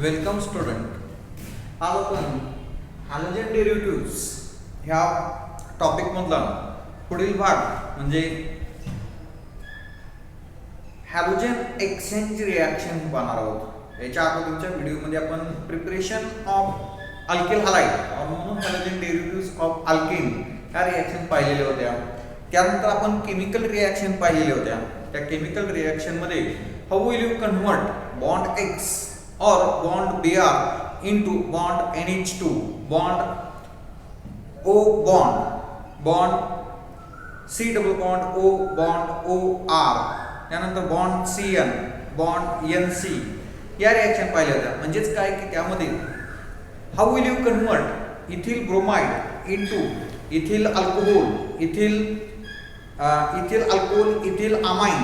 Welcome student. आज आपण halogen derivatives ह्या टॉपिकमधला पुढील भाग म्हणजे हॅलोजन एक्सचेंज रिॲक्शन पाहणार आहोत. याच्या अगोदरच्या व्हिडिओमध्ये आपण प्रिपरेशन ऑफ अल्किल हलाइड म्हणून हॅलोजन डेरिव्हेटिव्ह्ज ऑफ अल्केन ह्या रिॲक्शन पाहिलेल्या होत्या. त्यानंतर आपण केमिकल रिॲक्शन पाहिलेल्या होत्या. त्या केमिकल रिॲक्शनमध्ये how will you convert bond X or bond Br into bond NH2, bond O bond C double bond O bond OR, त्यानंतर bond CN bond NC या रिॲक्शन पाहिल्या होत्या. म्हणजेच काय की त्यामध्ये how will you convert ethyl bromide into ethyl alcohol, ethyl alcohol, ethyl amine,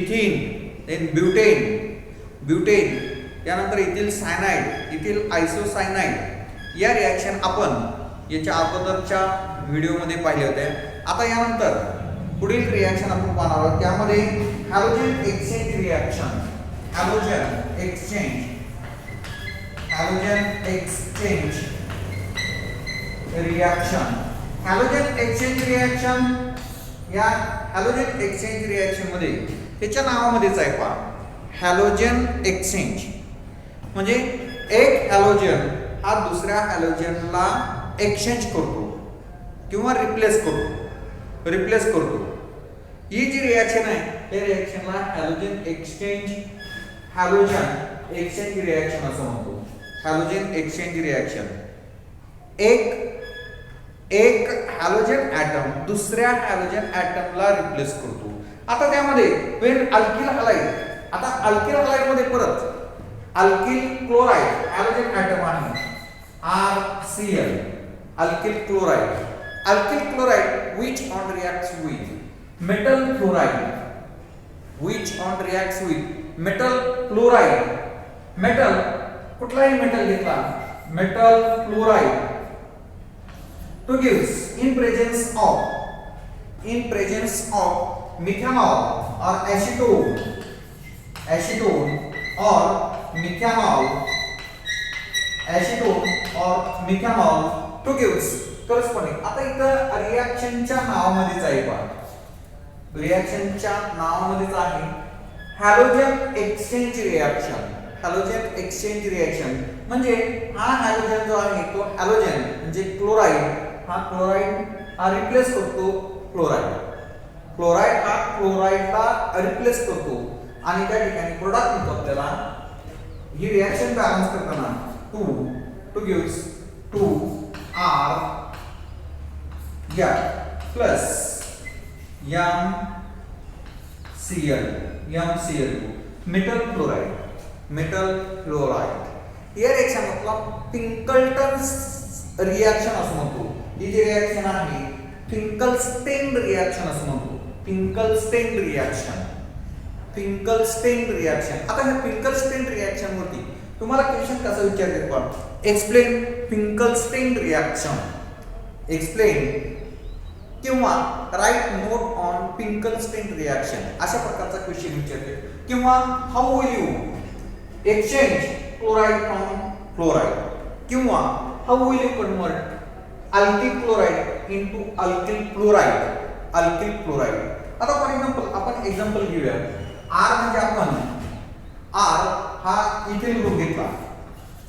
ethyne, then butane, त्यानंतर ethyl cyanide, ethyl isocyanide या रिॲक्शन आपण याच्या अगोदरच्या व्हिडिओमध्ये पाहिले होते. आता यानंतर पुढील रिॲक्शन आपण पाहणार आहोत. त्यामध्ये halogen exchange reaction, halogen exchange reaction. Halogen exchange reaction या हॅलोजन एक्सचेंज रिॲक्शन मध्ये त्याच्या नावामध्येच आहे पहा, हॅलोजन एक्सचेंज म्हणजे एक हॅलोजन हा दुसऱ्या हॅलोजनला एक्सचेंज करतो किंवा रिप्लेस करतो. ही जी रिॲक्शन आहे त्या रिॲक्शनला हॅलोजन एक्सचेंज रिॲक्शन असं म्हणतो. हॅलोजन एक्सचेंज रिॲक्शन एक हॅलोजन ॲटम दुसऱ्या हॅलोजन ॲटमला रिप्लेस करतो. आता त्यामध्ये वेन अल्किल हलाइड, आता अल्किल हलाइड मध्ये परत अल्किल क्लोराइड हॅलोजन ॲटम आहे RCl, alkyl chloride which on reacts with metal chloride, metal कुठलाही मेटल घेतला, metal chloride to gives in presence of methanol or acetone or methanol to gives corresponding. आता इथं रिॲक्शनच्या नावामध्येच आहे पहा, रिॲक्शनच्या नावामध्येच आहे हॅलोजन एक्सचेंज रिॲक्शन. म्हणजे हा हॅलोजन जो आहे तो हॅलोजन म्हणजे क्लोराइड हा रिप्लेस करतो क्लोराइड हा क्लोराइडला रिप्लेस करतो आणि त्या ठिकाणी प्रोडक्ट मिळतो आपल्याला. ही रिॲक्शन बॅलन्स करताना 2 gives 2R plus MCl metal chloride. या रिॲक्शन आपला पिंकल्टन रिॲक्शन असं म्हणतो. ही जी रिॲक्शन आहे फिंकलस्टेन रिॲक्शन असं म्हणतो. फिंकलस्टेन रिॲक्शन. आता ह्या फिंकलस्टेन रिॲक्शन वरती तुम्हाला क्वेश्चन कसा विचारतात पहा, एक्सप्लेन फिंकलस्टेन रिॲक्शन, किंवा write note on Finkelstein reaction अशा प्रकारचा क्वेश्चन विचारते. किंवा how will you exchange chloride from chloride, किंवा how will you convert alkyl chloride into alkyl chloride. आता फॉर एक्झाम्पल आपण एक्झाम्पल घेऊया. R म्हणजे आपण R हा इथिल ग्रुप घेतला,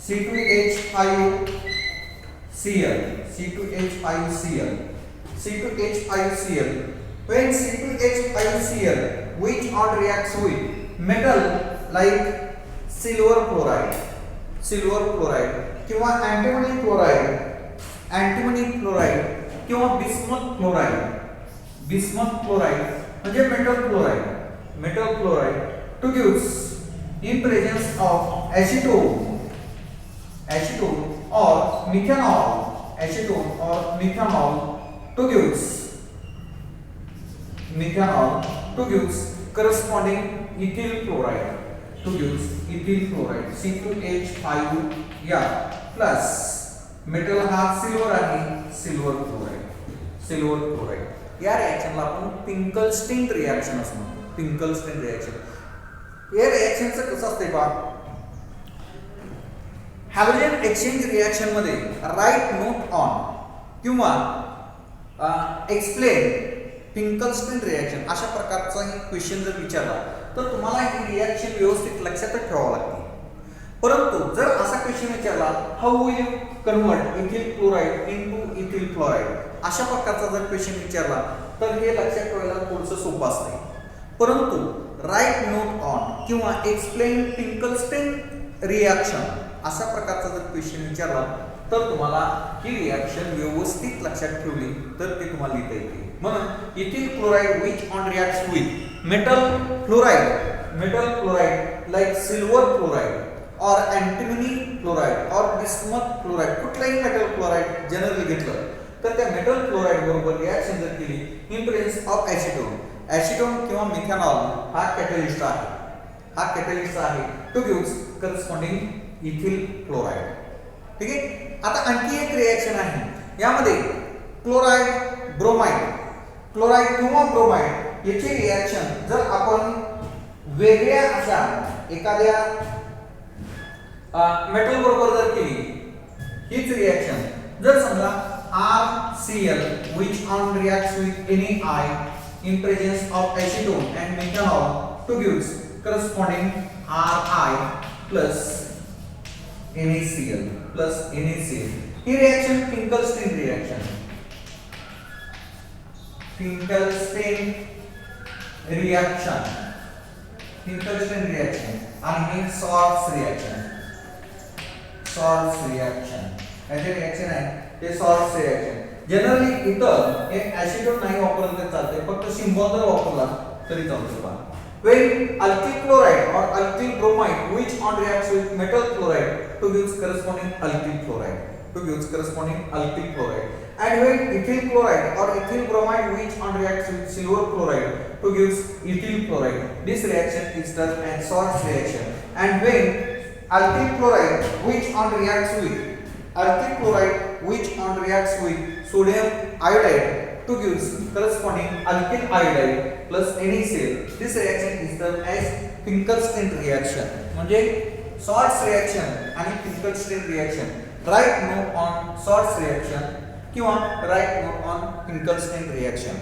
C2H5Cl when C2H5Cl which on reacts with metal like silver chloride किंवा antimony chloride किंवा bismuth chloride म्हणजे metal chloride to gives in presence of acetone or methanol to gives corresponding ethyl chloride C2H5 plus metal हा silver आहे, silver chloride. या रिॲक्शनला आपण फिंकलस्टेन reaction असं म्हणतो. या रिॲक्शनचं कसं असते पहा, हॅलोजन एक्सचेंज रिएक्शन मध्ये राईट नोट ऑन किंवा एक्सप्लेन फिंकलस्टीन रिएक्शन अशा प्रकारचा क्वेश्चन जर विचारला तर तुम्हाला ही रिएक्शन व्यवस्थित लक्षात ठेवावं लागते. परंतु जर असा क्वेश्चन विचारला how will you convert ethyl chloride into ethyl chloride अशा प्रकारचा जर क्वेश्चन विचारला तर हे लक्षात ठेवायला थोडंसं सोपं असतं. परंतु राईट नोट ऑन किंवा एक्सप्लेन फिंकलस्टीन रिएक्शन अशा प्रकारचा जर क्वेश्चन विचारला तर तुम्हाला ही रिएक्शन व्यवस्थित लक्षात ठेवली तर ते तुम्हाला लिहिता येते. म्हणून ethyl chloride which on reacts with metal chloride like silver chloride और अँटिमनी क्लोराइड और बिस्मथ क्लोराइड कुठलाही मेटल क्लोराइड जनरली घेतलं तर त्या मेटल क्लोराइड बरोबर रिएक्शन जर केली इन प्रेझेन्स ऑफ ॲसिटोन किंवा मिथेनॉल हा कॅटलिस्ट आहे two gives corresponding ethyl chloride. ठीक आहे. आता आणखी एक रिएक्शन आहे यामध्ये क्लोराइड किंवा ब्रोमाइड याची रिएक्शन जर आपण वेगळ्या अशा एखाद्या मेटल बरोबर जर केली हीच रिएक्शन जर समजा RCl which on reacts with NaI in presence of acetone and methanol to gives corresponding Ri plus NaCl. He reaction Finkelstein reaction आणि ही सॉर्ट्स रिएक्शन याचे रिएक्शन आहे ते सॉर्ट्स रिएक्शन. जनरली इथं हे ॲसिटोन नाही वापरलं तर चालते फक्त सिम्बॉल जर वापरला तरी चालतो. पहा when alkyl chloride or alkyl bromide which on reacts with metal chloride to gives corresponding alkyl chloride and when ethyl chloride or ethyl bromide which on reacts with silver chloride to gives ethyl chloride, this reaction is termed as Schwarz reaction. And when alkyl chloride which on reacts with sodium iodide to gives corresponding alkyl iodide plus NaCl, this reaction is termed as Finkelstein reaction. म्हणजे Schwarz reaction आणि Finkelstein reaction. Write note on Schwarz reaction किंवा write note on Finkelstein reaction.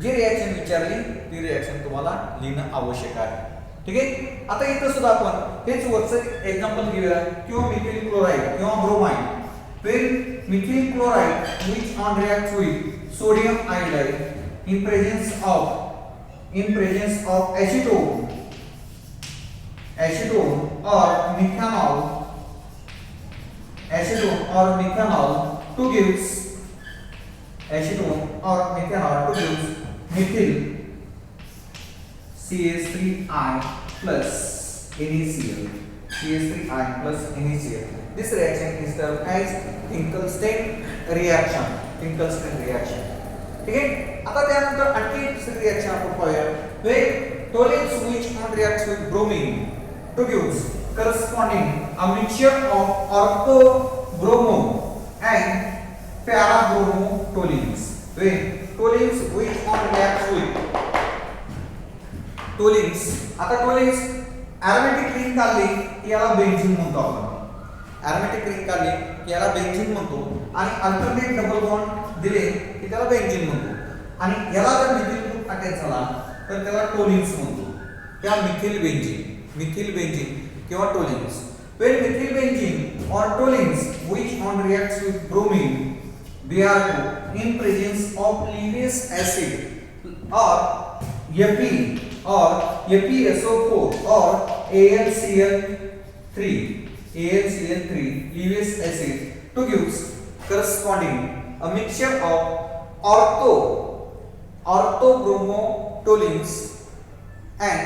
जी reaction विचारली ती reaction तुम्हाला लिहिणं आवश्यक आहे. ठीक आहे. आता इथं सुद्धा आपण हेच वरचं एक्झाम्पल घेऊया किंवा मिथिल क्लोराइड किंवा bromide. When methyl chloride which on reacts with sodium iodide in presence of acetone or methanol to gives methyl CH3I plus NaCl. This reaction is termed as Finkelstein reaction. ठीक आहे. आता त्यानंतर आणखी एक दुसरी reaction आपण पाहूया. When toluenes which on reacts with bromine to gives corresponding a mixture of orthobromo and para-bromotoluenes. When toluenes which on reacts with आता toluenes aromatic ring काढली की याला बेन्झीन म्हणतो आपण. आणि अल्टरनेट डबल बॉन्ड दिले की त्याला बेन्झीन म्हणतो. आणि याला जर मिथिल ग्रुप अटॅच झाला तर त्याला टोलिन्स म्हणतो. त्या मिथिल बेन्झीन किंवा टोलिन्स. When methyl benzene or toluenes which on reacts with bromine Br2 in presence of Lewis acid or FeSO4 or AlCl3 Lewis acid to gives corresponding a mixture of orthobromotoluenes and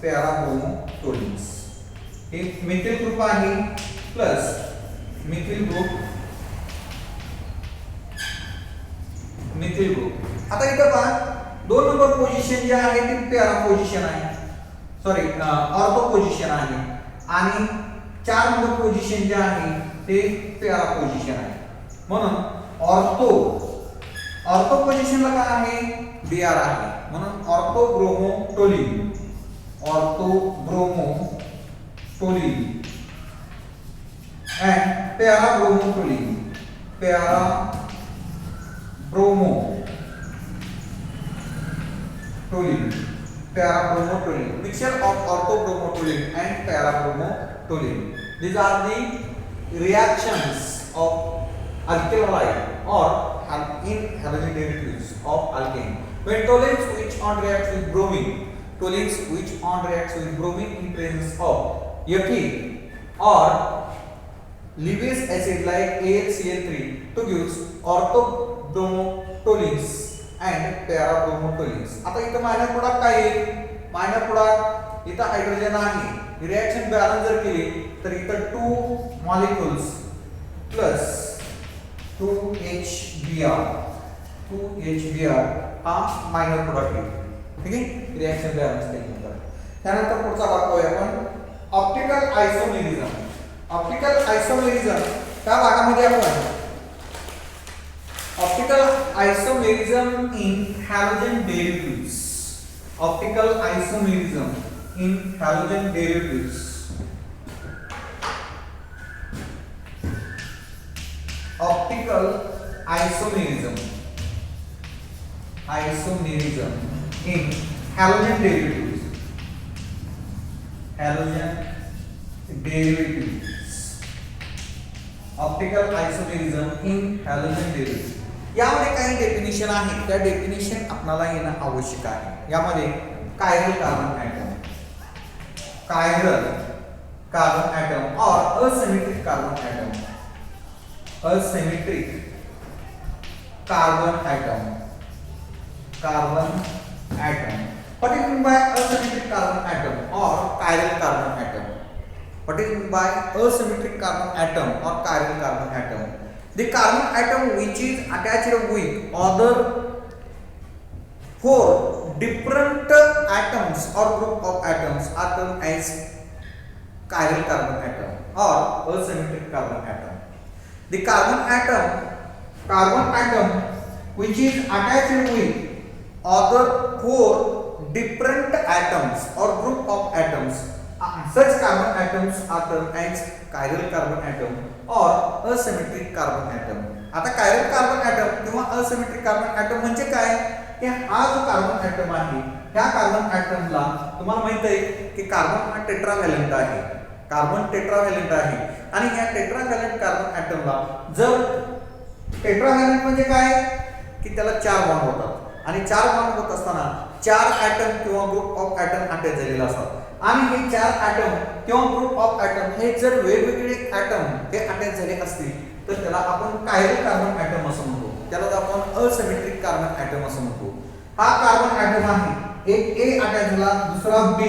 para-bromotoluenes. हे methyl group आहे plus methyl group. आता इथं पहा 2 number position जे आहे ती para position आहे, sorry ortho position आहे. आणि 4 नंबर पोझिशन जे आहे ते पॅरा पोझिशन आहे. म्हणून ऑर्थो पोझिशनला काय आहे Br आहे. म्हणून ऑर्थोब्रोमोटोलिन orthobromotoluene and parabromotoluene. Parabromotoluene. Mixture of orthobromotoluene and parabromotoluene. These are the reactions of alkaloid or in halogen derivatives of alkane. When toluenes which on reacts with bromine, in presence of Fe or Lewis acid like AlCl3 to give orthobromotoluenes and parabromotoluenes. आता इथं minor product काय आहे? Minor product इथं hydrogen आहे. Reaction balance जर केली तर इथं 2 मॉलिक्युल्स प्लस 2HBr हा मायनर प्रोडक्ट आहे. ठीक आहे, रिएक्शन बॅलन्स केल्यानंतर. त्यानंतर पुढचा भाग पाहूया आपण ऑप्टिकल आयसोमेरिझम. त्या भागामध्ये आपण optical isomerism in halogen derivatives. Optical isomerism in halogen derivatives. Optical isomerism in halogen derivatives. Optical isomerism in halogen derivatives. यामध्ये काही डेफिनेशन आहे, त्या डेफिनेशन आपल्याला येणं आवश्यक आहे. यामध्ये कायरल कार्बन ॲटम और asymmetric carbon atom. What is meant by asymmetric carbon atom or chiral carbon atom? What is meant by asymmetric carbon atom or chiral carbon atom? The carbon atom which is attached with other 4 different atoms or group of atoms are termed as chiral carbon atom or asymmetric carbon atom. The carbon atom which is attached with other 4 different atoms or group of atoms, such carbon atoms are termed as chiral carbon atom or asymmetric carbon atom. आता chiral carbon atom किंवा asymmetric carbon atom म्हणजे काय? की हा जो carbon item आहे, त्या carbon ॲटमला तुम्हाला माहित आहे की कार्बन हा टेट्राव्हॅलेंट आहे. आणि या टेट्राव्हॅलेंट कार्बन ॲटमला जर टेट्राव्हॅलेंट म्हणजे काय की त्याला 4 बॉन्ड होतात आणि 4 बॉन्ड होत असताना 4 ॲटम किंवा ग्रुप ऑफ ॲटम अटॅच झालेला असतात. आणि हे 4 ॲटम किंवा ग्रुप ऑफ ॲटम हे जर वेगवेगळे ॲटम हे अटॅच झाले असतील तर त्याला आपण कायरल कार्बन ॲटम असं म्हणतो. त्याला आपण असिमेट्रिक कार्बन ॲटम असं म्हणतो. हा कार्बन ॲटम आहे, एक A अटॅच झाला, दुसरा B,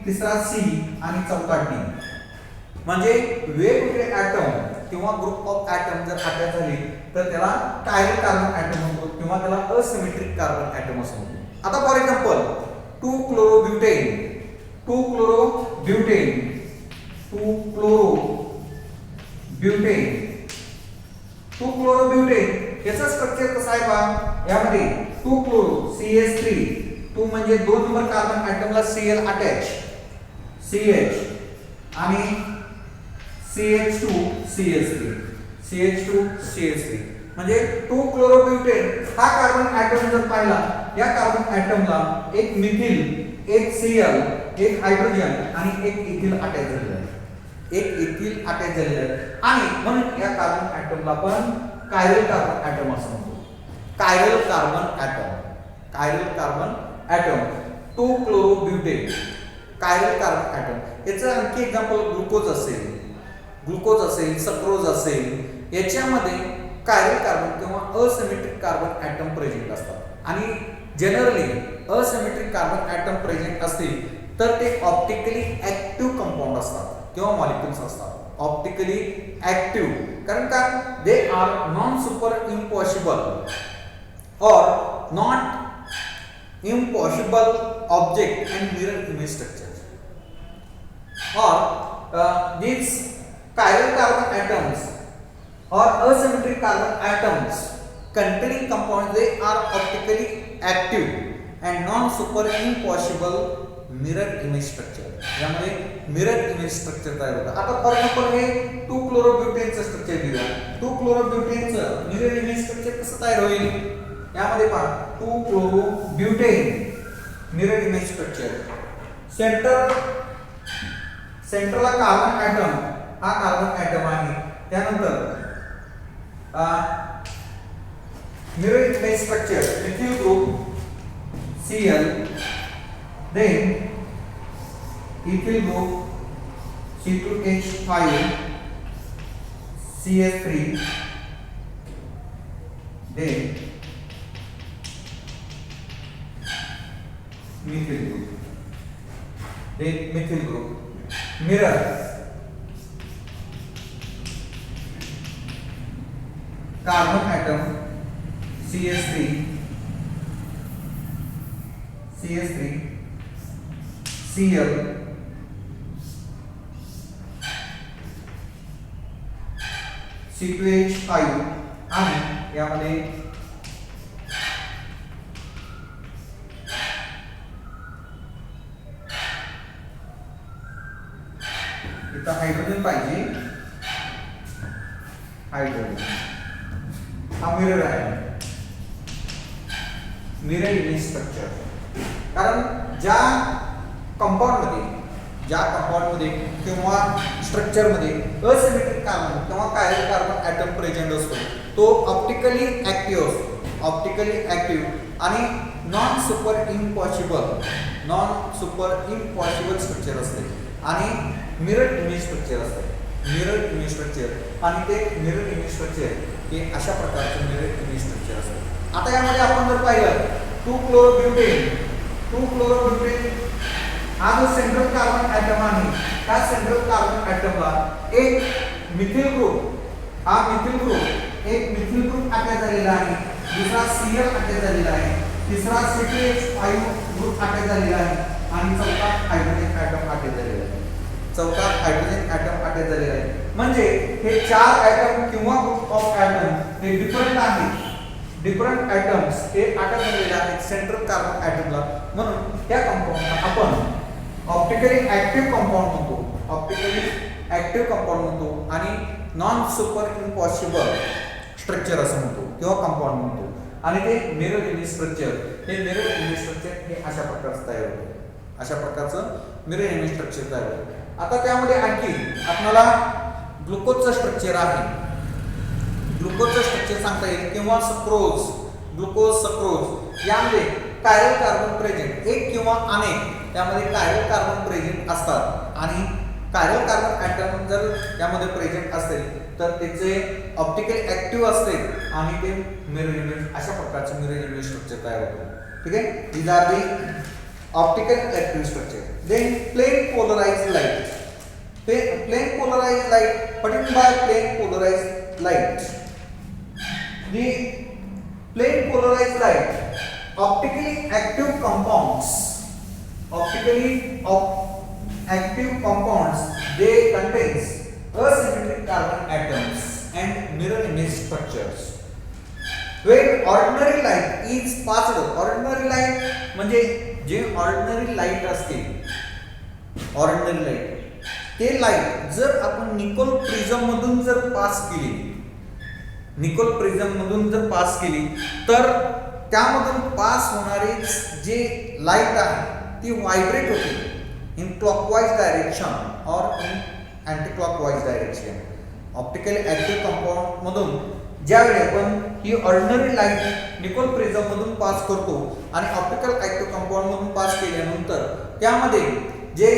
तिसरा C आणि चौथा D. म्हणजे वेगवेगळे ॲटम किंवा ग्रुप ऑफ ॲटम जर अटॅच झाले तर त्याला कायरल कार्बन ॲटम म्हणतो किंवा त्याला असिमेट्रिक कार्बन ॲटम असं म्हणतो. आता फॉर एक्झाम्पल 2-chlorobutain याचा स्ट्रक्चर कसं आहे पहा. यामध्ये 2-chloro CH3, 2 म्हणजे 2 नंबर कार्बन ॲटमला Cl अटॅच, CH आणि CH2 CH3 म्हणजे 2-chlorobutain हा कार्बन ॲटम जर पाहिला, या कार्बन ॲटमला एक मिथिल, एक Cl, एक हायड्रोजन आणि एक इथिल अटॅच झालेला आहे. आणि म्हणून या कार्बन ॲटमला आपण कायरल कार्बन ॲटम असं म्हणतो. Chiral carbon atom 2-chlorobutain chiral carbon atom. याचं आणखी एक्झाम्पल ग्लुकोज असेल, सक्रोज असेल. याच्यामध्ये कायरल कार्बन किंवा असिमेट्रिक कार्बन ॲटम प्रेझेंट असतात. आणि generally asymmetric carbon atom present असतील तर ते ऑप्टिकली ॲक्टिव्ह कंपाऊंड असतात किंवा मॉलिक्युल्स असतात. ऑप्टिकली ॲक्टिव्ह कारण का they are non super impossible और not impossible object and mirror image structure. और these chiral carbon atoms or asymmetric carbon atoms containing compounds, they are optically active and non super impossible mirror image structure. यामध्ये mirror image structure तयार होतं। आता for example हे 2 क्लोरोब्युटेनचं structure दिलं, 2 क्लोरोब्युटेनचं mirror image structure कसं तयार होईल? यामध्ये पहा 2 क्लोरोब्युटेन मिरर इमेज स्ट्रक्चर। सेंटरला कार्बन ॲटम, हा कार्बन ॲटम आहे। त्यानंतर mirror image structure methyl group Cl, then ethyl group C2H5 CH3, then methyl group mirror carbon atom CH3 Cl C2H5 आणि यामध्ये इथं हायड्रोजन पाहिजे, हायड्रोजन हा मिरर आहे, मिरर इमेज स्ट्रक्चर। कारण ज्या कंपाऊंड मध्ये किंवा स्ट्रक्चर मध्ये असिमेट्रिक कार्बन किंवा कायरल कार्बन ॲटम प्रेझेंट असतो तो ऑप्टिकली ऍक्टिव्ह आणि नॉन सुपर इम्पॉसिबल स्ट्रक्चर असते आणि मिरर इमेज स्ट्रक्चर असते। मिरर इमेज स्ट्रक्चर आणि ते मिरर इमेज स्ट्रक्चर हे अशा प्रकारचे मिरर इमेज स्ट्रक्चर असते। आता यामध्ये आपण जर पाहिलं 2 क्लोरोब्युटेन हा जो सेंट्रल कार्बन ॲटम आहे, त्या सेंट्रल कार्बन ॲटमला एक मिथिल ग्रुप अटॅच झालेला आहे, दुसरा Cl अटॅच झालेला आहे, तिसरा C2H5 ग्रुप अटॅच झालेला आहे आणि चौथा हायड्रोजन ॲटम अटॅच झालेला आहे। म्हणजे हे 4 ॲटम किंवा ग्रुप ऑफ ॲटम हे डिफरंट आहेत, डिफरंट ॲटम्स हे अटॅच झालेले आहेत सेंट्रल कार्बन ॲटमला। म्हणून त्या कंपाऊंडला आपण ऑप्टिकली ऍक्टिव्ह कंपाऊंड म्हणतो आणि नॉन सुपर इम्पॉसिबल स्ट्रक्चर असं म्हणतो किंवा कंपाऊंड म्हणतो। आणि ते मिरर इमेज स्ट्रक्चर हे अशा प्रकारचं तयार होतं, अशा प्रकारचं मिरर इमेज स्ट्रक्चर तयार होतं। आता त्यामध्ये आणखी आपल्याला ग्लुकोजचं स्ट्रक्चर आहे, ग्लुकोजचं स्ट्रक्चर सांगता येईल किंवा सक्रोज यामध्ये कायरल कार्बन प्रेझेंट, एक किंवा अनेक त्यामध्ये कायरल कार्बन प्रेझेंट असतात आणि कायरल कार्बन ॲटम जर त्यामध्ये प्रेझेंट असेल तर त्याचे ऑप्टिकली ऍक्टिव्ह असते आणि ते मिरर इमेज अशा प्रकारचे मिरर इमेज स्ट्रक्चर तयार होते। ठीक आहे, these are the optical active structure. Then plane polarised light, what do you mean by plane polarized light? The plane polarized light, optically active compounds, they contains asymmetric carbon atoms and mirror image structures. When ordinary light is passed, ordinary light म्हणजे जे ordinary light असते, ordinary light ते light जर आपण Nicole prism मधून जर pass केली तर त्यामधून पास होणारे जे लाईट आहे ती व्हायब्रेट होते इन क्लॉकवाइज डायरेक्शन और in anti clockwise direction. Optically active compound मधून ज्यावेळी आपण ही ऑर्डिनरी लाईट निकोल प्रिझम मधून पास करतो आणि ऑप्टिकल ऍक्टिव्ह कंपाऊंड मधून पास केल्यानंतर त्यामध्ये जे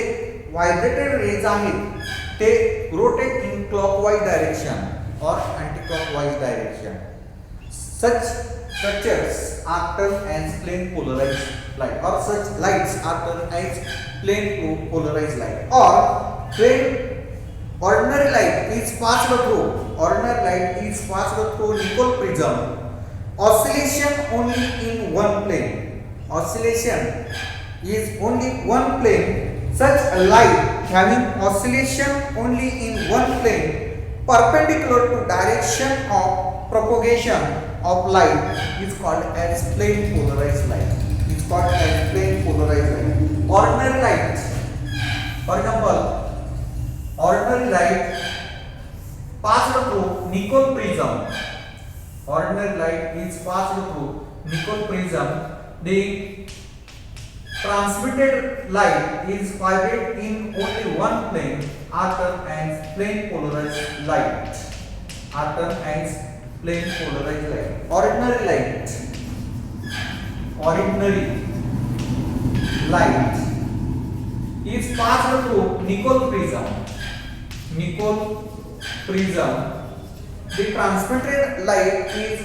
व्हायब्रेटेड रेज आहेत ते रोटेट इन क्लॉकवाइज डायरेक्शन और anti clockwise direction. Such structures are termed as plane polarized light, or such lights are termed as plane polarized light, or when ordinary light is passed through Nicol prism, oscillation only in one plane, oscillation is only one plane. Such a light having oscillation only in one plane perpendicular to direction of propagation of light is called as plane polarized light. ordinary light, for example, ordinary light passed through Nicol prism. Ordinary light is passed through Nicol prism. The transmitted light is vibrate in only one plane, are termed as plane polarized light. Are termed as plane polarized light. Ordinary light. Ordinary light is passed through Nicol prism. Nicol prism. The transmitted light is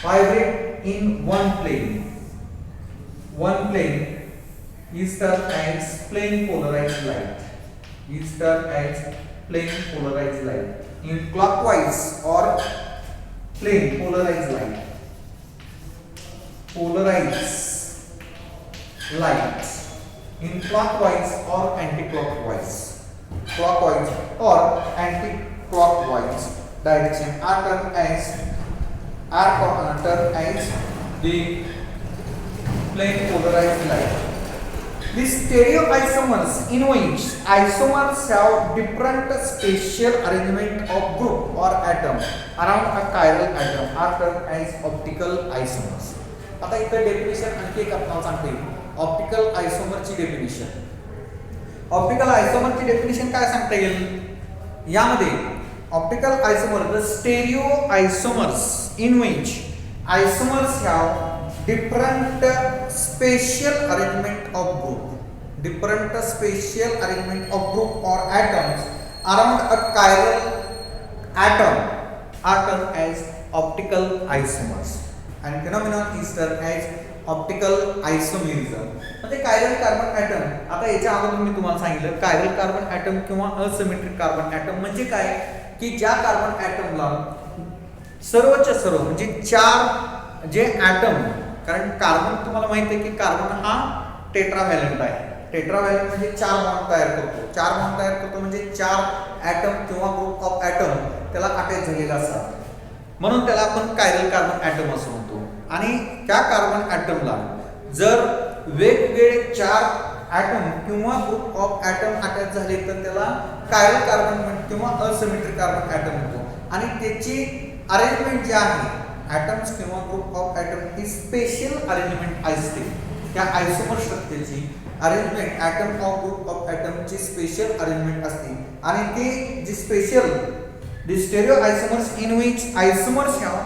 vibrate in one plane. One plane is termed as plane polarized light. Is termed as plane polarized light. In clockwise or plane polarized light. Polarized light. In clockwise or anti-clockwise. Clockwise or anti-clockwise direction are termed as the plane polarized light. The stereoisomers in which isomers have different spatial arrangement of group or atom around a chiral atom are termed as optical isomers. आता इथं definition आणखी एक आपल्याला सांगते optical आयसोमरची definition. Optical आयसोमरची definition काय सांगता येईल यामध्ये optical isomer the stereo isomers in which isomers have different spatial arrangement of group, different spatial arrangement of group or atoms around a chiral atom are termed as optical isomers, and phenomenon is termed as optical isomerism. म्हणजे chiral carbon item, आता याच्या अगोदर मी तुम्हाला सांगितलं chiral carbon item किंवा asymmetric carbon item म्हणजे काय की ज्या कार्बन ॲटमला सर्वच्या सर्व म्हणजे चार जे ॲटम, कारण कार्बन तुम्हाला माहिती आहे की कार्बन हा टेट्राव्हॅलेंट आहे. टेट्राव्हॅलेंट म्हणजे चार बॉन्ड तयार करतो. चार बॉन्ड तयार करतो म्हणजे चार ॲटम किंवा ग्रुप ऑफ ॲटम त्याला अटॅच झालेला असतात, म्हणून त्याला आपण कायरल कार्बन ॲटम असं म्हणतो. आणि त्या कार्बन ॲटमला जर वेगवेगळे चार ॲटम किंवा ग्रुप ऑफ ॲटम अटॅच झाले तर त्याला कायरल कार्बन किंवा असिमेट्रिक कार्बन ॲटम म्हणतो. आणि त्याची अरेंजमेंट जे आहे ॲटम्स किंवा ग्रुप ऑफ ॲटम ही स्पेशल अरेंजमेंट असते. त्या आयसोमर स्ट्रक्चरची arrangement atom of group of ॲटमची स्पेशल अरेंजमेंट असते. आणि ती जी special the stereo isomers in which isomers have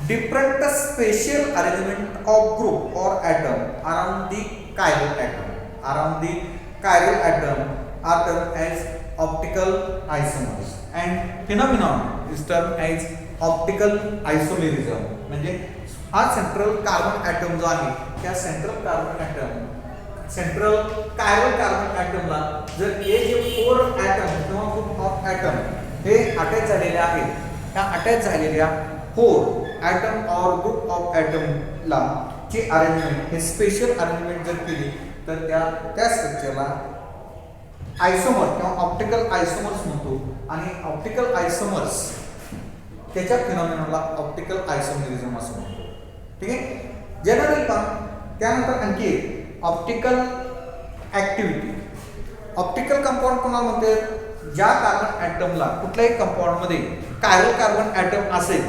different spatial arrangement of group or atom around the chiral atom. Around the chiral atom are termed as optical isomers, and phenomenon is termed as optical isomerism. म्हणजे हा central carbon item जो आहे त्या central carbon atom central chiral carbon ॲटमला जर हे जे 4 atom किंवा ग्रुप ऑफ ॲटम हे अटॅच झालेले आहेत, त्या अटॅच झालेल्या 4 ॲटम और ग्रुप ऑफ ॲटमला ची अरेंजमेंट हे स्पेशल अरेंजमेंट जर केली तर त्या स्ट्रक्चरला आयसोमर किंवा ऑप्टिकल आयसोमर्स म्हणतो. आणि ऑप्टिकल आयसोमर्स त्याच्या फिनॉमिनला ऑप्टिकल आयसोमेरिझम असं म्हणतो. ठीक आहे. जनरल पण त्यानंतर आणखी एक ऑप्टिकल ॲक्टिव्हिटी. ऑप्टिकल कंपाऊंड कोणाला म्हणते? ज्या कार्बन ॲटमला कुठल्याही कंपाऊंडमध्ये कायरल कार्बन ॲटम असेल,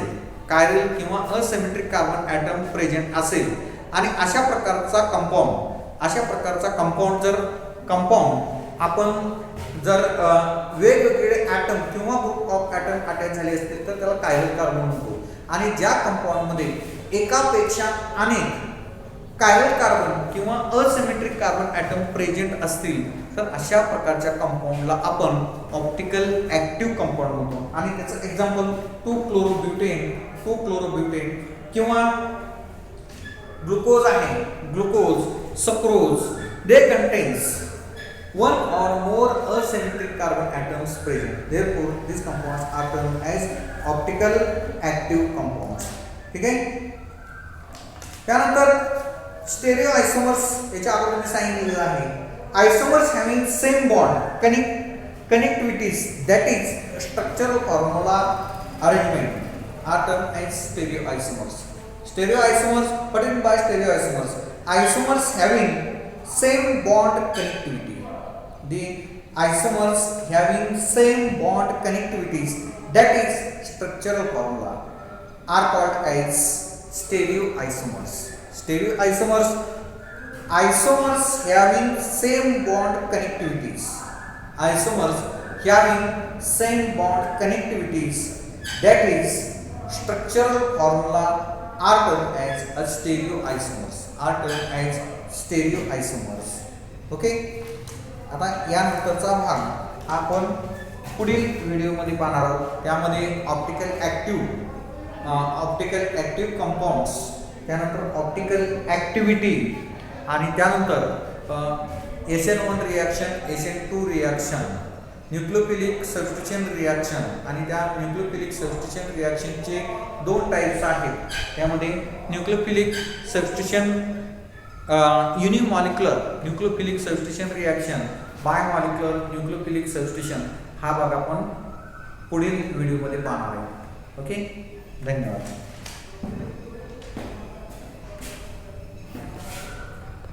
कायरल किंवा असिमेट्रिक कार्बन ॲटम प्रेझेंट असेल आणि अशा प्रकारचा कंपाऊंड जर आपण जर वेगवेगळे ॲटम किंवा ग्रुप ऑफ ॲटम अटॅच झाले असतील तर त्याला कायरल कार्बन म्हणतो. आणि ज्या कंपाऊंडमध्ये एकापेक्षा अनेक कायरल कार्बन किंवा असिमेट्रिक कार्बन ॲटम प्रेझेंट असतील तर अशा प्रकारच्या कंपाऊंडला आपण ऑप्टिकल ॲक्टिव्ह कंपाऊंड म्हणतो. आणि त्याचं एक्झाम्पल 2-क्लोरोब्युटेन किंवा ग्लुकोज आहे, glucose, sucrose, they contains one or more asymmetric carbon atoms present. Therefore, these compounds are termed as optical active compounds. ठीक आहे. त्यानंतर स्टेरिओ आयसोमर्स याच्या अगोदर मी सांगितलेलं आहे आयसोमर्स having same bond connectivities, that is structural formula arrangement are termed as stereoisomers. Stereoisomers, what is by stereoisomers? Isomers having same bond connectivity. The isomers having same bond connectivities, that is structural formula, are called as stereoisomers. Stereoisomers, isomers having same bond connectivities. Isomers having same bond connectivities, that is structural formula, are termed as a stereoisomers. Are termed as stereoisomers. Okay, आता यानंतरचा भाग आपण पुढील व्हिडिओमध्ये पाहणार आहोत. त्यामध्ये optical active compounds, त्यानंतर ऑप्टिकल ॲक्टिव्हिटी आणि त्यानंतर SN1 reaction, SN2 reaction, nucleophilic substitution reaction, आणि त्या न्यूक्लियोफिलिक सबस्टिट्यूशन रिॲक्शनचे 2 टाईप्स आहेत. त्यामध्ये nucleophilic substitution unimolecular nucleophilic substitution reaction, bimolecular nucleophilic substitution, हा भाग आपण पुढील व्हिडिओमध्ये पाहणार आहोत. ओके, धन्यवाद.